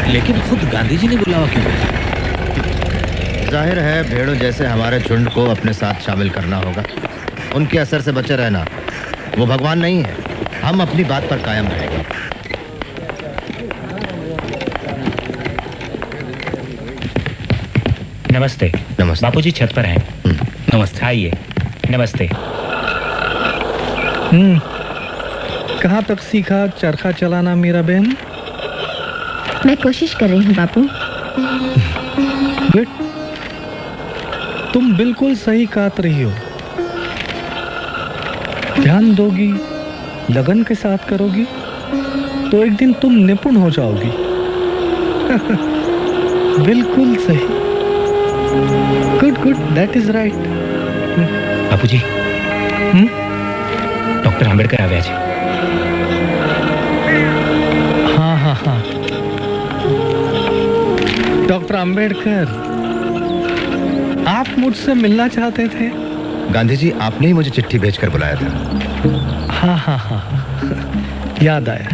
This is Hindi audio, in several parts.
लेकिन खुद गांधी जी ने बुलावा क्यों भेजा? जाहिर है भेड़ों जैसे हमारे झुंड को अपने साथ शामिल करना होगा। उनके असर से बचे रहना। वो भगवान नहीं है। हम अपनी बात पर कायम रहेंगे। नमस्ते। नमस्ते। बापूजी छत पर हैं। नमस्ते। आइए। नमस्ते। कहाँ तक सीखा चरखा चलाना मेरा बहन? मैं कोशिश कर रही हूँ बापू। गुड। तुम बिल्कुल सही काट रही हो। ध्यान दोगी, लगन के साथ करोगी तो एक दिन तुम निपुण हो जाओगी। बिल्कुल सही। Good good, that is right. Bapuji, doctor Ambedkar आवे आज। हाँ हाँ हाँ, डॉक्टर आंबेडकर, आप मुझसे मिलना चाहते थे? गांधी जी, आपने ही मुझे चिट्ठी भेजकर बुलाया था। हाँ हाँ हाँ, याद आया।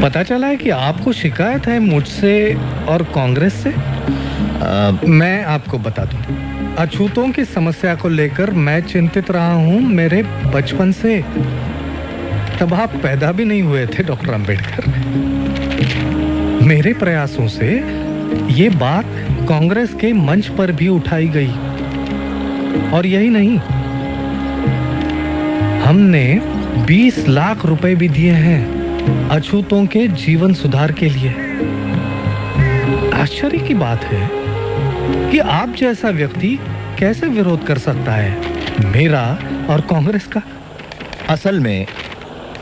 पता चला है कि आपको शिकायत है मुझसे और कांग्रेस से। मैं आपको बता दूं, अछूतों की समस्या को लेकर मैं चिंतित रहा हूं मेरे बचपन से। तब आप पैदा भी नहीं हुए थे डॉक्टर अंबेडकर। मेरे प्रयासों से ये बात कांग्रेस के मंच पर भी उठाई गई। और यही नहीं, हमने 20 लाख रुपए भी दिए हैं अछूतों के जीवन सुधार के लिए। आश्चर्य की बात है कि आप जैसा व्यक्ति कैसे विरोध कर सकता है मेरा और कांग्रेस का। असल में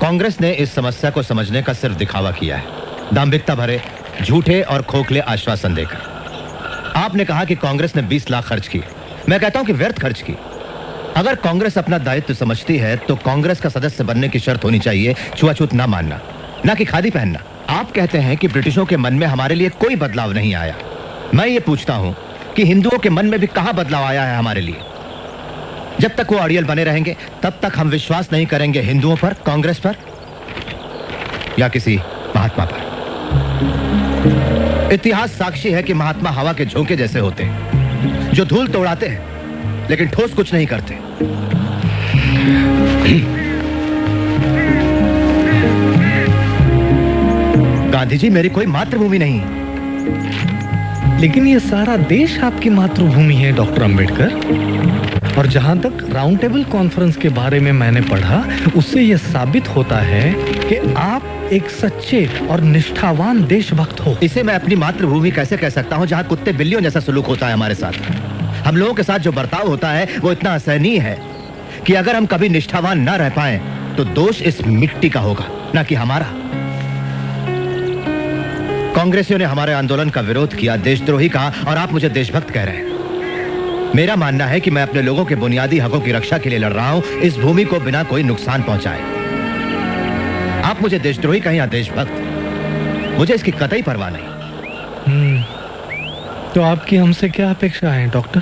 कांग्रेस ने इस समस्या को समझने का सिर्फ दिखावा किया है, दांभिकता भरे झूठे और खोखले आश्वासन देकर। आपने कहा कि कांग्रेस ने 20 लाख खर्च किए। मैं कहता हूं कि व्यर्थ खर्च की। अगर कांग्रेस अपना दायित्व समझती है तो कांग्रेस का सदस्य बनने की शर्त होनी चाहिए छुआछूत ना मानना, ना कि खादी पहनना। आप कहते हैं कि ब्रिटिशों के मन में हमारे लिए कोई बदलाव नहीं आया। मैं ये पूछता हूं कि हिंदुओं के मन में भी कहां बदलाव आया है हमारे लिए? जब तक वो अड़ियल बने रहेंगे तब तक हम विश्वास नहीं करेंगे हिंदुओं पर, कांग्रेस पर या किसी महात्मा पर। इतिहास साक्षी है कि महात्मा हवा के झोंके जैसे होते हैं, जो धूल तो उड़ाते हैं लेकिन ठोस कुछ नहीं करते। गांधी जी, मेरी कोई मातृभूमि नहीं, लेकिन ये सारा देश आपकी मातृभूमि है डॉक्टर अंबेडकर। और जहां तक राउंड टेबल कॉन्फ्रेंस के बारे में मैंने पढ़ा, उससे यह साबित होता है कि आप एक सच्चे और निष्ठावान देशभक्त हो। इसे मैं अपनी मातृभूमि कैसे कह सकता हूं जहां कुत्ते बिल्लियों जैसा सलूक होता है हमारे साथ? हम लोगों के साथ जो बर्ताव होता है वो इतना असहनीय है कि अगर हम कभी निष्ठावान ना रह पाए तो दोष इस मिट्टी का होगा, ना कि हमारा। कांग्रेसियों ने हमारे आंदोलन का विरोध किया, देशद्रोही कहा, और आप मुझे देशभक्त कह रहे हैं। मेरा मानना है कि मैं अपने लोगों के बुनियादी हकों की रक्षा के लिए लड़ रहा हूं, इस भूमि को बिना कोई नुकसान पहुंचाए। आप मुझे देशद्रोही कहें या देशभक्त, मुझे इसकी कतई परवाह नहीं। तो आपकी हमसे क्या अपेक्षा है डॉक्टर?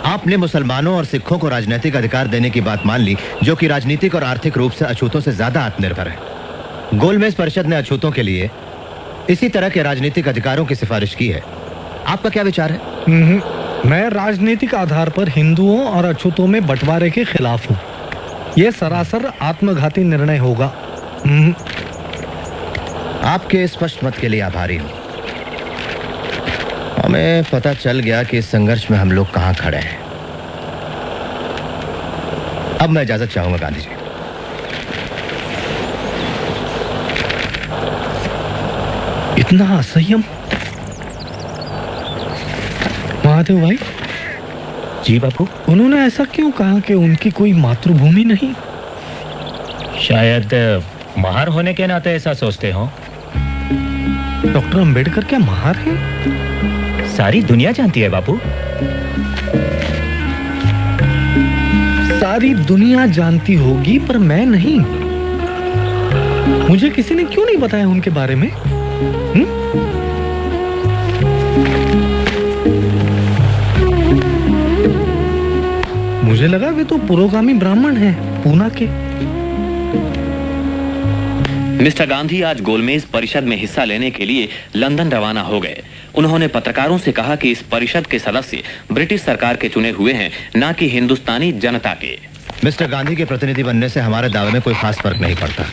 आपने मुसलमानों और सिखों को राजनीतिक अधिकार देने की बात मान ली, जो कि राजनीतिक और आर्थिक रूप से अछूतों से ज्यादा आत्मनिर्भर है। गोलमेज परिषद ने अछूतों के लिए इसी तरह के राजनीतिक अधिकारों की सिफारिश की है। आपका क्या विचार है? मैं राजनीतिक आधार पर हिंदुओं और अछूतों में बंटवारे के खिलाफ हूँ। यह सरासर आत्मघाती निर्णय होगा। आपके स्पष्ट मत के लिए आभारी हूं। हमें पता चल गया कि इस संघर्ष में हम लोग कहां खड़े हैं। अब मैं इजाजत चाहूंगा गांधी जी। इतना असंयम? महादेव भाई। जी बापू। उन्होंने ऐसा क्यों कहा कि उनकी कोई मातृभूमि नहीं? शायद महार होने के नाते ऐसा सोचते हो। डॉक्टर अंबेडकर क्या महार हैं? सारी दुनिया जानती है बापू। सारी दुनिया जानती होगी पर मैं नहीं। मुझे किसी ने क्यों नहीं बताया उनके बारे में? मुझे लगा वे तो पुरोगामी ब्राह्मण हैं, पूना के। मिस्टर गांधी आज गोलमेज परिषद में हिस्सा लेने के लिए लंदन रवाना हो गए। उन्होंने पत्रकारों से कहा कि इस परिषद के सदस्य ब्रिटिश सरकार के चुने हुए हैं, न कि हिंदुस्तानी जनता के। मिस्टर गांधी के प्रतिनिधि बनने से हमारे दावे में कोई खास फर्क नहीं पड़ता।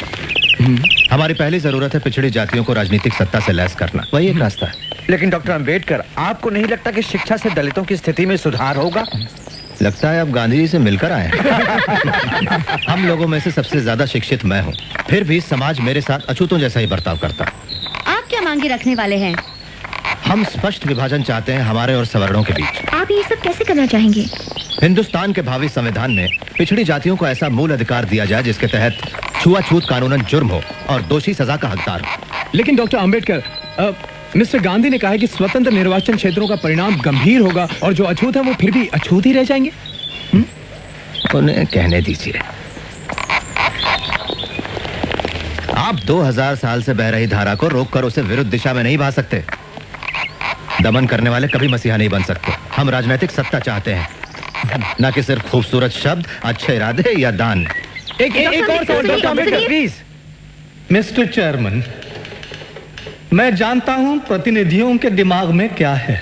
हमारी पहली जरूरत है पिछड़ी जातियों को राजनीतिक सत्ता से लैस करना, वही एक रास्ता है। लेकिन डॉक्टर अंबेडकर, आपको नहीं लगता कि शिक्षा से दलितों की स्थिति में सुधार होगा? लगता है अब गांधी जी से मिलकर आए। हम लोगों में से सबसे ज्यादा शिक्षित मैं हूँ, फिर भी समाज मेरे साथ अछूतों जैसा ही बर्ताव करता। आप क्या मांगे रखने वाले हैं? हम स्पष्ट विभाजन चाहते हैं हमारे और सवर्णों के बीच। आप ये सब कैसे करना चाहेंगे? हिंदुस्तान के भावी संविधान में पिछड़ी जातियों को ऐसा मूल अधिकार दिया जाए जिसके तहत छुआछूत कानूनन जुर्म हो और दोषी सजा का हकदार हो। लेकिन डॉक्टर अंबेडकर, मिस्टर गांधी ने कहा है कि स्वतंत्र निर्वाचन क्षेत्रों का परिणाम गंभीर होगा और जो अछूत है वो फिर भी अछूत ही रह जाएंगे। उन्हें कहने दीजिए। आप 2000 साल से बह रही धारा को रोककर उसे विरुद्ध दिशा में नहीं बहा सकते। दमन करने वाले कभी मसीहा नहीं बन सकते। हम राजनीतिक सत्ता चाहते हैं, न कि सिर्फ खूबसूरत शब्द, अच्छे इरादे या दान। एक और सवाल doctor Ambedkar please. Mister chairman, मैं जानता हूं प्रतिनिधियों के दिमाग में क्या है।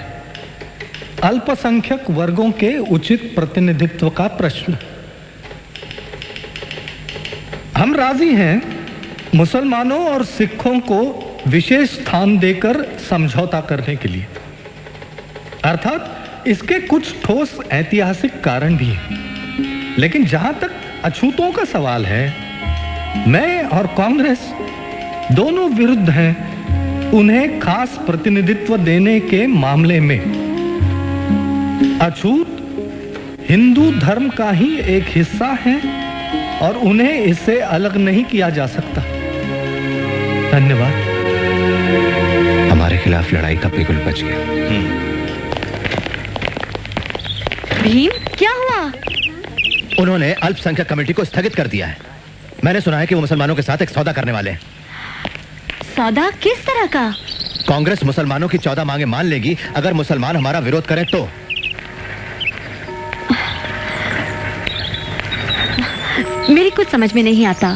अल्पसंख्यक वर्गों के उचित प्रतिनिधित्व का प्रश्न। हम राजी हैं मुसलमानों और सिखों को विशेष स्थान देकर समझौता करने के लिए, अर्थात इसके कुछ ठोस ऐतिहासिक कारण भी हैं। लेकिन जहां तक अछूतों का सवाल है, मैं और कांग्रेस दोनों विरुद्ध हैं उन्हें खास प्रतिनिधित्व देने के मामले में। अछूत हिंदू धर्म का ही एक हिस्सा है और उन्हें इससे अलग नहीं किया जा सकता। धन्यवाद। हमारे खिलाफ लड़ाई का बिल्कुल बच गया। भीम, क्या हुआ? उन्होंने अल्पसंख्यक कमेटी को स्थगित कर दिया है। मैंने सुना है कि वो मुसलमानों के साथ एक सौदा करने वाले हैं। सौदा किस तरह का? कांग्रेस मुसलमानों की 14 मांगे मान लेगी अगर मुसलमान हमारा विरोध करें तो। मेरी कुछ समझ में नहीं आता।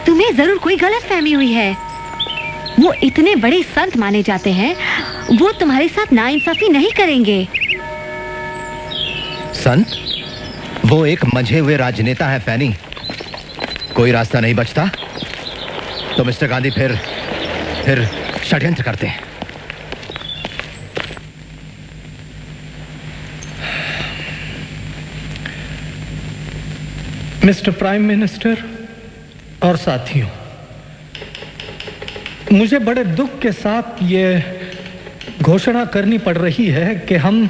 तुम्हें जरूर कोई गलतफहमी हुई है। वो इतने बड़े संत माने जाते हैं, वो तुम्हारे साथ नाइंसाफी नहीं करेंगे। संत? वो एक मंझे हुए राजनेता है फैनी। कोई रास्ता नहीं बचता तो मिस्टर गांधी फिर षड्यंत्र करते हैं। मिस्टर प्राइम मिनिस्टर और साथियों, मुझे बड़े दुख के साथ ये घोषणा करनी पड़ रही है कि हम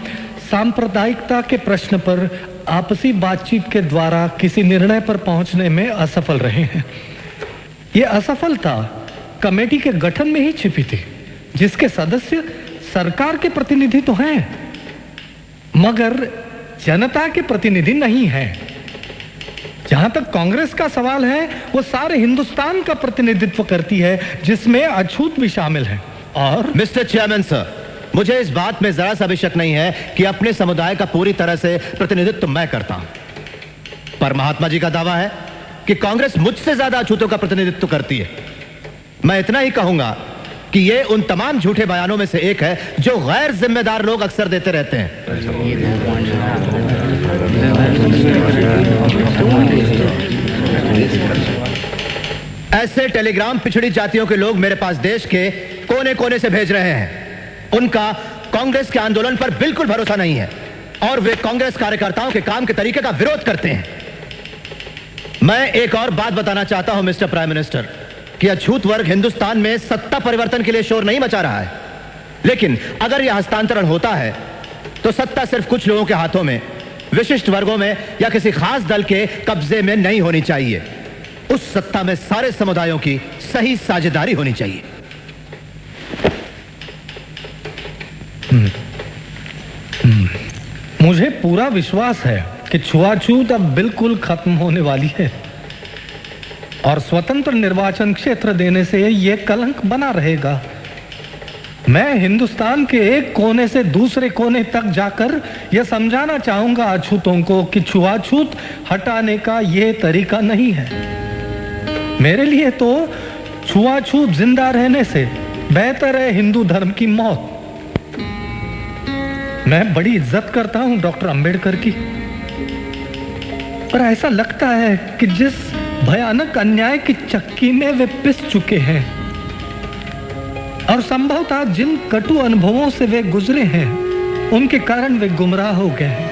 सांप्रदायिकता के प्रश्न पर आपसी बातचीत के द्वारा किसी निर्णय पर पहुंचने में असफल रहे हैं। ये असफलता कमेटी के गठन में ही छिपी थी, जिसके सदस्य सरकार के प्रतिनिधि तो हैं, मगर जनता के प्रतिनिधि नहीं हैं। जहां तक कांग्रेस का सवाल है, वो सारे हिंदुस्तान का प्रतिनिधित्व करती है, जिसमें अछूत भी शामिल है। और मिस्टर चेयरमैन सर, मुझे इस बात में जरा सा भी शक नहीं है कि अपने समुदाय का पूरी तरह से प्रतिनिधित्व मैं करता हूं, पर महात्मा जी का दावा है कि कांग्रेस मुझसे ज्यादा अछूतों का प्रतिनिधित्व करती है। मैं इतना ही कहूंगा कि ये उन तमाम झूठे बयानों में से एक है जो गैर जिम्मेदार लोग अक्सर देते रहते हैं। ऐसे टेलीग्राम पिछड़ी जातियों के लोग मेरे पास देश के कोने कोने से भेज रहे हैं। उनका कांग्रेस के आंदोलन पर बिल्कुल भरोसा नहीं है और वे कांग्रेस कार्यकर्ताओं के काम के तरीके का विरोध करते हैं। मैं एक और बात बताना चाहता हूं मिस्टर प्राइम मिनिस्टर, कि अछूत वर्ग हिंदुस्तान में सत्ता परिवर्तन के लिए शोर नहीं मचा रहा है, लेकिन अगर यह हस्तांतरण होता है तो सत्ता सिर्फ कुछ लोगों के हाथों में, विशिष्ट वर्गों में या किसी खास दल के कब्जे में नहीं होनी चाहिए। उस सत्ता में सारे समुदायों की सही साझेदारी होनी चाहिए। मुझे पूरा विश्वास है कि छुआछूत अब बिल्कुल खत्म होने वाली है और स्वतंत्र निर्वाचन क्षेत्र देने से यह कलंक बना रहेगा। मैं हिंदुस्तान के एक कोने से दूसरे कोने तक जाकर यह समझाना चाहूंगा अछूतों को कि छुआछूत हटाने का यह तरीका नहीं है। मेरे लिए तो छुआछूत जिंदा रहने से बेहतर है हिंदू धर्म की मौत। मैं बड़ी इज्जत करता हूं डॉक्टर अंबेडकर की, पर ऐसा लगता है कि जिस भयानक अन्याय की चक्की में वे पिस चुके हैं और संभवतः जिन कटु अनुभवों से वे गुजरे हैं, उनके कारण वे गुमराह हो गए हैं।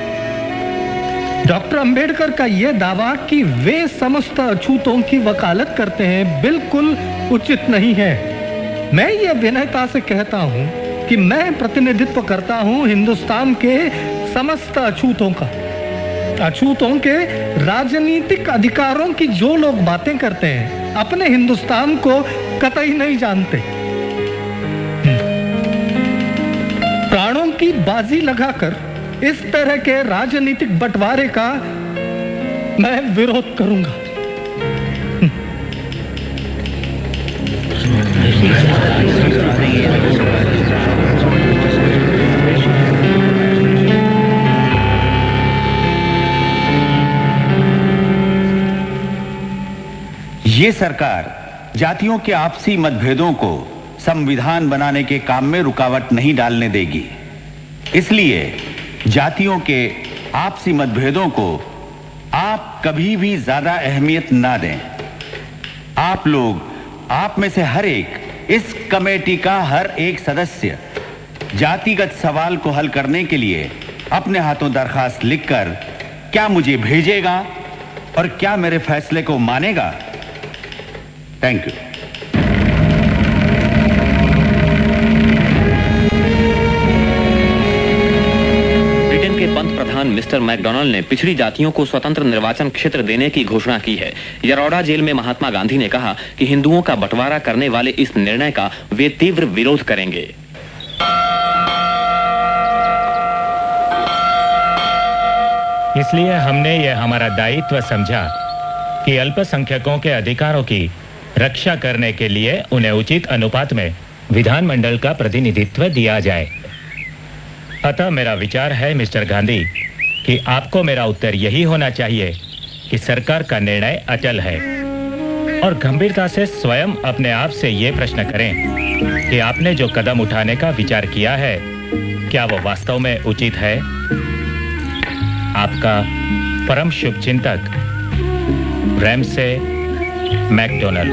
डॉक्टर अंबेडकर का यह दावा कि वे समस्त अछूतों की वकालत करते हैं बिल्कुल उचित नहीं है। मैं ये विनयता से कहता हूं कि मैं प्रतिनिधित्व करता हूं हिंदुस्तान के समस्त अछूतों का। अछूतों के राजनीतिक अधिकारों की जो लोग बातें करते हैं, अपने हिंदुस्तान को कतई नहीं जानते। प्राणों की बाजी लगाकर इस तरह के राजनीतिक बंटवारे का मैं विरोध करूंगा। ये सरकार जातियों के आपसी मतभेदों को संविधान बनाने के काम में रुकावट नहीं डालने देगी। इसलिए जातियों के आपसी मतभेदों को आप कभी भी ज्यादा अहमियत ना दें। आप लोग, आप में से हर एक, इस कमेटी का हर एक सदस्य जातिगत सवाल को हल करने के लिए अपने हाथों दरखास्त लिखकर क्या मुझे भेजेगा और क्या मेरे फैसले को मानेगा। Thank you. ब्रिटेन के पंत प्रधान मिस्टर मैकडोनाल्ड ने पिछड़ी जातियों को स्वतंत्र निर्वाचन क्षेत्र देने की घोषणा की है। यरोडा जेल में महात्मा गांधी ने कहा कि हिंदुओं का बंटवारा करने वाले इस निर्णय का वे तीव्र विरोध करेंगे। इसलिए हमने यह हमारा दायित्व समझा कि अल्पसंख्यकों के अधिकारों की रक्षा करने के लिए उन्हें उचित अनुपात में विधानमंडल का प्रतिनिधित्व दिया जाए। अतः मेरा विचार है मिस्टर गांधी कि आपको मेरा उत्तर यही होना चाहिए कि सरकार का निर्णय अचल है, और गंभीरता से स्वयं अपने आप से ये प्रश्न करें कि आपने जो कदम उठाने का विचार किया है, क्या वो वास्तव में उचित है। आपका परम शुभचिंतक रैमसे मैकडोनाल्ड।